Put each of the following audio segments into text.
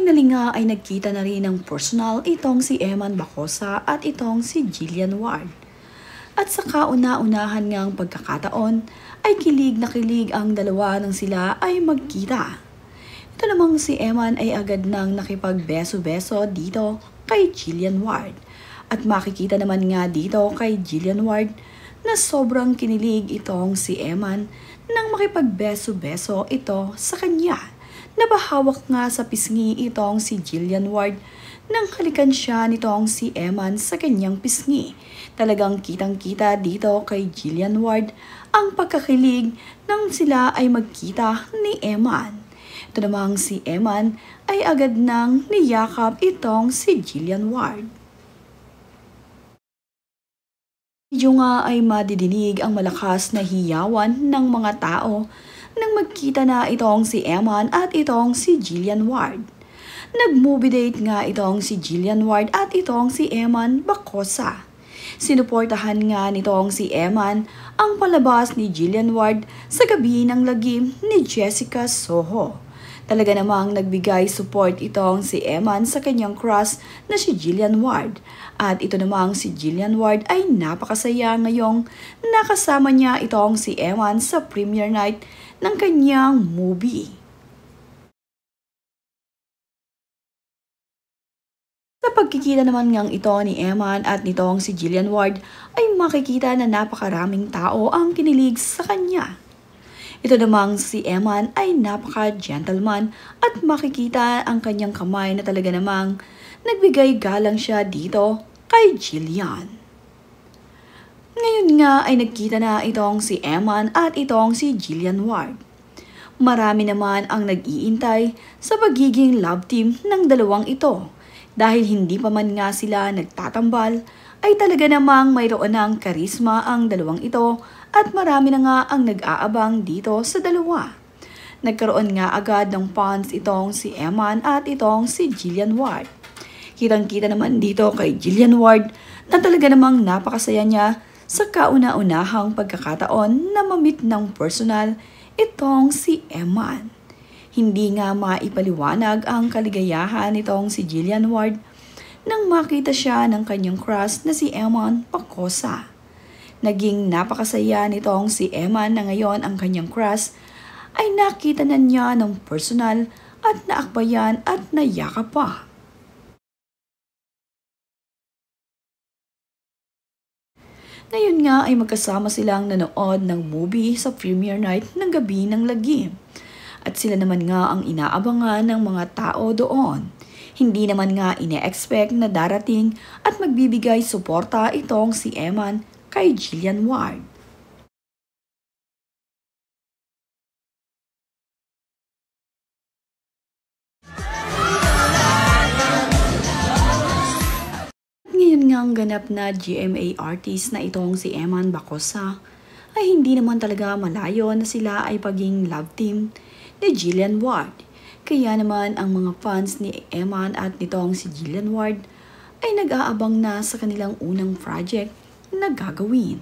Finally nga ay nagkita na rin ng personal itong si Eman Bacosa at itong si Jillian Ward. At sa kauna-unahan ngang pagkakataon ay kilig na kilig ang dalawa nang sila ay magkita. Ito namang si Eman ay agad nang nakipagbeso-beso dito kay Jillian Ward. At makikita naman nga dito kay Jillian Ward na sobrang kinilig itong si Eman nang makipagbeso-beso ito sa kanya. Nabahawak nga sa pisngi itong si Jillian Ward nang halikan siya nitong si Eman sa kanyang pisngi. Talagang kitang-kita dito kay Jillian Ward ang pagkakilig nang sila ay magkita ni Eman. Ito namang si Eman ay agad nang niyakap itong si Jillian Ward. Medyo nga ay madidinig ang malakas na hiyawan ng mga tao nang magkita na itong si Eman at itong si Jillian Ward. Nag-movie date nga itong si Jillian Ward at itong si Eman Bacosa. Sinuportahan nga nitong si Eman ang palabas ni Jillian Ward sa gabi ng lagim ni Jessica Soho. Talaga namang nagbigay support itong si Eman sa kanyang crush na si Jillian Ward. At ito namang si Jillian Ward ay napakasaya ngayong nakasama niya itong si Eman sa premiere night ng kanyang movie. Sa pagkikita naman ngang ito ni Eman at nitong si Jillian Ward ay makikita na napakaraming tao ang kinilig sa kanya. Ito namang si Eman ay napaka-gentleman at makikita ang kanyang kamay na talaga namang nagbigay galang siya dito kay Jillian. Ngayon nga ay nagkita na itong si Eman at itong si Jillian Ward. Marami naman ang nag-iintay sa pagiging love team ng dalawang ito. Dahil hindi pa man nga sila nagtatambal, ay talaga namang mayroon ng karisma ang dalawang ito at marami na nga ang nag-aabang dito sa dalawa. Nagkaroon nga agad ng fans itong si Eman at itong si Jillian Ward. Kitang-kita naman dito kay Jillian Ward na talaga namang napakasaya niya sa kauna-unahang pagkakataon na mamit ng personal itong si Eman. Hindi nga maipaliwanag ang kaligayahan nitong si Jillian Ward nang makita siya ng kanyang crush na si Eman Bacosa. Naging napakasaya nitong si Eman na ngayon ang kanyang crush ay nakita na niya ng personal at naakbayan at nayakap pa. Ngayon nga ay magkasama silang nanood ng movie sa premiere night ng Gabi ng Lagim. At sila naman nga ang inaabangan ng mga tao doon. Hindi naman nga ine-expect na darating at magbibigay suporta itong si Eman kay Jillian Ward. Ngayon nga ang ganap na GMA artist na itong si Eman Bacosa ay hindi naman talaga malayo na sila ay paging love team ni Jillian Ward. Kaya naman ang mga fans ni Eman at nitong si Jillian Ward ay nag-aabang na sa kanilang unang project na gagawin.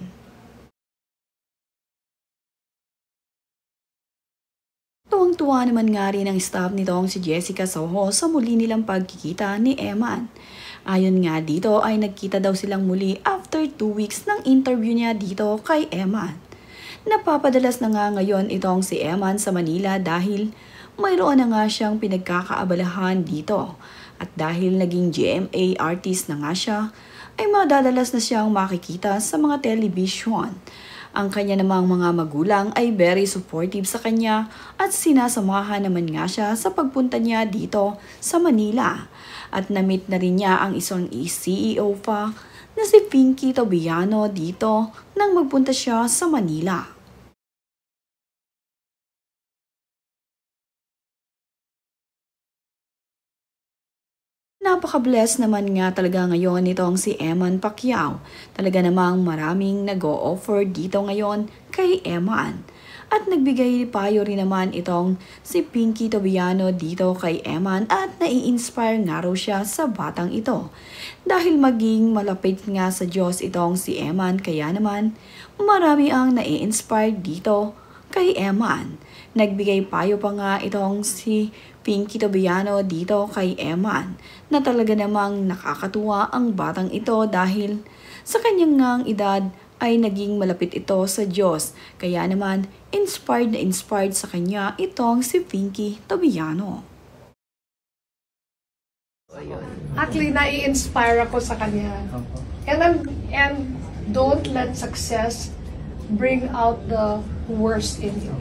Tuwang-tuwa naman nga rin ang staff nitong si Jessica Soho sa muli nilang pagkikita ni Eman. Ayon nga dito ay nagkita daw silang muli after 2 weeks ng interview niya dito kay Eman. Napapadalas na nga ngayon itong si Eman sa Manila dahil mayroon na nga siyang pinagkakaabalahan dito. At dahil naging GMA artist na nga siya, ay madadalas na siyang makikita sa mga television. Ang kanya namang mga magulang ay very supportive sa kanya at sinasamahan naman nga siya sa pagpunta niya dito sa Manila. At na-meet na rin niya ang isang CEO pa na si Pinky Tobiano dito nang magpunta siya sa Manila. Napaka-bless naman nga talaga ngayon nitong si Eman Pacquiao. Talaga namang maraming nag-o-offer dito ngayon kay Eman. At nagbigay payo rin naman itong si Pinky Tobiano dito kay Eman at nai-inspire nga raw siya sa batang ito. Dahil maging malapit nga sa Diyos itong si Eman, kaya naman marami ang nai-inspire dito kay Eman. Nagbigay payo pa nga itong si Pinky Tobiano dito kay Eman na talaga namang nakakatuwa ang batang ito dahil sa kanyang ngang edad ay naging malapit ito sa Diyos. Kaya naman, inspired na inspired sa kanya itong si Pinky Tobiano. Actually, nai-inspire ako sa kanya. And don't let success bring out the worst in you.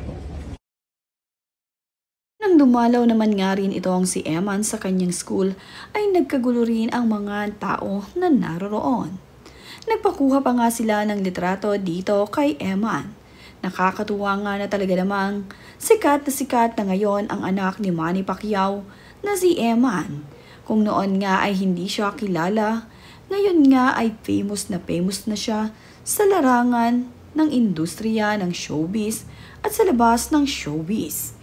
Nang dumalaw naman nga rin itong si Eman sa kanyang school, ay nagkagulo rin ang mga tao na naroroon. Nagpakuha pa nga sila ng litrato dito kay Eman. Nakakatuwa nga na talaga namang sikat na ngayon ang anak ni Manny Pacquiao na si Eman. Kung noon nga ay hindi siya kilala, ngayon nga ay famous na siya sa larangan ng industriya ng showbiz at sa labas ng showbiz.